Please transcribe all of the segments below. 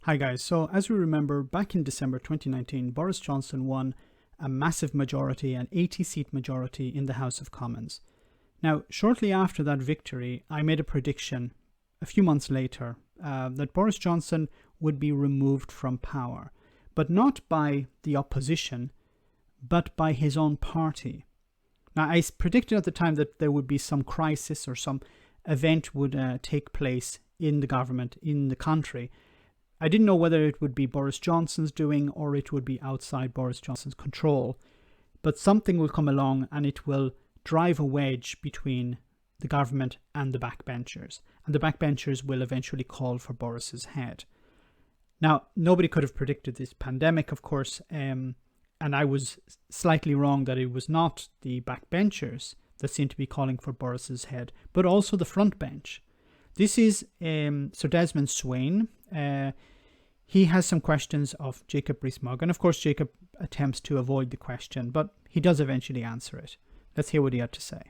Hi guys, so as we remember, back in December 2019, Boris Johnson won a massive majority, an 80-seat majority in the House of Commons. Now, shortly after that victory, I made a prediction a few months later that Boris Johnson would be removed from power, but not by the opposition, but by his own party. Now, I predicted at the time that there would be some crisis or some event would take place in the government, in the country. I didn't know whether it would be Boris Johnson's doing or it would be outside Boris Johnson's control. But something will come along and it will drive a wedge between the government and the backbenchers. And the backbenchers will eventually call for Boris's head. Now, nobody could have predicted this pandemic, of course. And I was slightly wrong that it was not the backbenchers that seemed to be calling for Boris's head, but also the front bench. This is Sir Desmond Swayne. He has some questions of Jacob Rees-Mogg, and of course Jacob attempts to avoid the question, but he does eventually answer it. Let's hear what he had to say.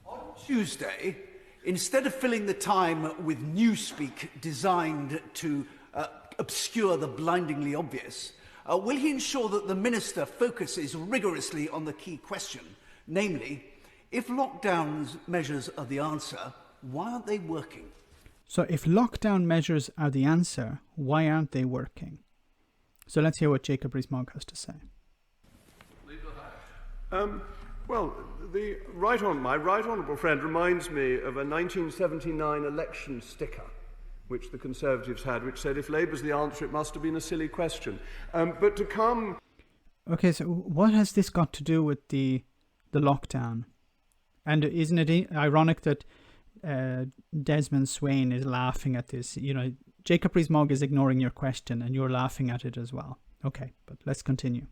On Tuesday, instead of filling the time with newspeak designed to obscure the blindingly obvious, will he ensure that the Minister focuses rigorously on the key question, namely, if lockdown measures are the answer, why aren't they working? So if lockdown measures are the answer, why aren't they working? So let's hear what Jacob Rees-Mogg has to say. Well, my right honourable friend reminds me of a 1979 election sticker which the Conservatives had, which said, if Labour's the answer, it must have been a silly question. But to come... Okay, so what has this got to do with the lockdown? And isn't it ironic that Desmond Swayne is laughing at this? You know, Jacob Rees-Mogg is ignoring your question and you're laughing at it as well. Okay, but let's continue.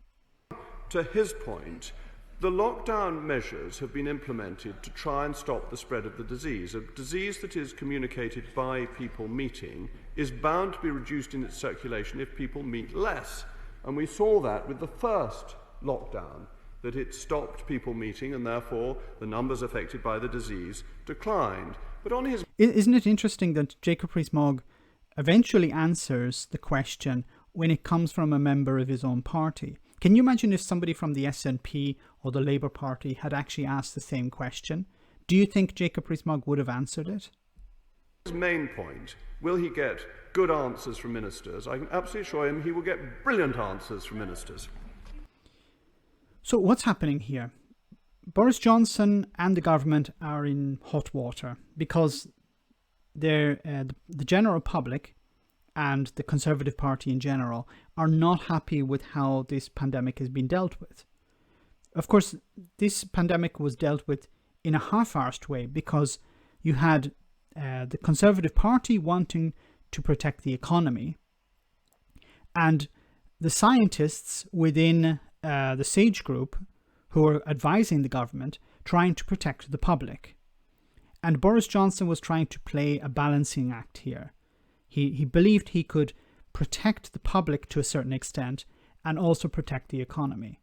To his point, the lockdown measures have been implemented to try and stop the spread of the disease. A disease that is communicated by people meeting is bound to be reduced in its circulation if people meet less. And we saw that with the first lockdown, that it stopped people meeting and therefore the numbers affected by the disease declined. But on his... Isn't it interesting that Jacob Rees-Mogg eventually answers the question when it comes from a member of his own party? Can you imagine if somebody from the SNP or the Labour Party had actually asked the same question? Do you think Jacob Rees-Mogg would have answered it? His main point, will he get good answers from ministers? I can absolutely assure him he will get brilliant answers from ministers. So what's happening here? Boris Johnson and the government are in hot water because the general public and the Conservative Party in general are not happy with how this pandemic has been dealt with. Of course, this pandemic was dealt with in a half-arsed way because you had the Conservative Party wanting to protect the economy and the scientists within the SAGE group who were advising the government trying to protect the public. And Boris Johnson was trying to play a balancing act here. He believed he could protect the public to a certain extent and also protect the economy.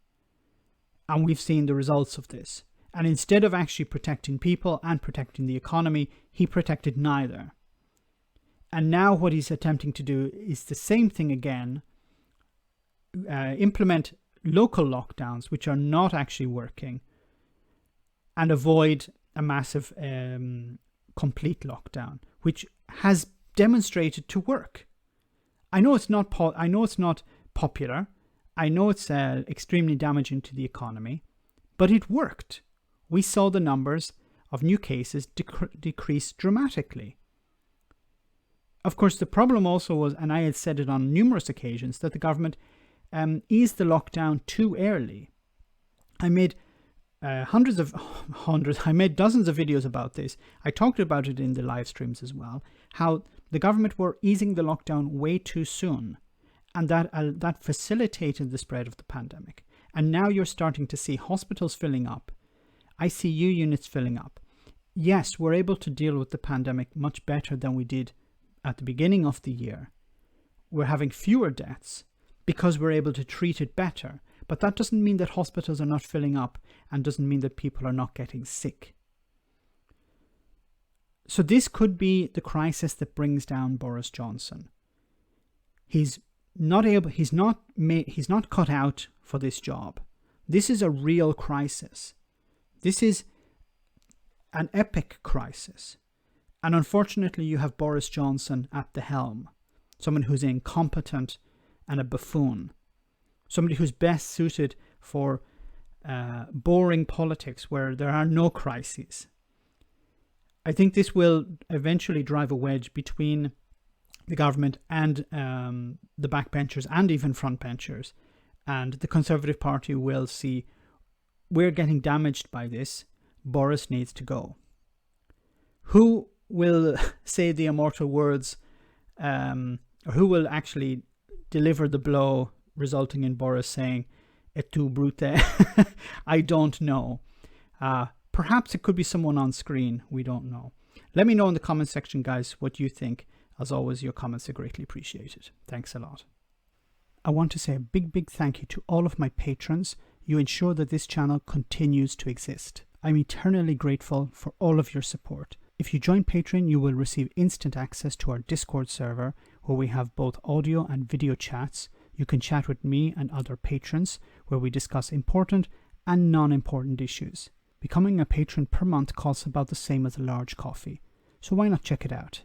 And we've seen the results of this. And instead of actually protecting people and protecting the economy, he protected neither. And now what he's attempting to do is the same thing again, implement local lockdowns, which are not actually working, and avoid a massive complete lockdown, which has demonstrated to work. I know it's not popular. I know it's extremely damaging to the economy, but it worked. We saw the numbers of new cases decrease dramatically. Of course, the problem also was, and I had said it on numerous occasions, that the government eased the lockdown too early. I made I made dozens of videos about this. I talked about it in the live streams as well, how the government were easing the lockdown way too soon, and that facilitated the spread of the pandemic. And now you're starting to see hospitals filling up, ICU units filling up. Yes, we're able to deal with the pandemic much better than we did at the beginning of the year. We're having fewer deaths because we're able to treat it better. But that doesn't mean that hospitals are not filling up and doesn't mean that people are not getting sick. So this could be the crisis that brings down Boris Johnson. He's not cut out for this job. This is a real crisis. This is an epic crisis. And unfortunately, you have Boris Johnson at the helm. Someone who's incompetent and a buffoon. Somebody who's best suited for boring politics where there are no crises. I think this will eventually drive a wedge between the government and the backbenchers and even frontbenchers. And the Conservative Party will see, we're getting damaged by this. Boris needs to go. Who will say the immortal words, or who will actually deliver the blow resulting in Boris saying, "Et tu, brute"? I don't know. Perhaps it could be someone on screen. We don't know. Let me know in the comment section, guys, what you think. As always, your comments are greatly appreciated. Thanks a lot. I want to say a big thank you to all of my patrons. You ensure that this channel continues to exist. I'm eternally grateful for all of your support. If you join Patreon, you will receive instant access to our Discord server, where we have both audio and video chats. You can chat with me and other patrons, where we discuss important and non-important issues. Becoming a patron per month costs about the same as a large coffee, so why not check it out?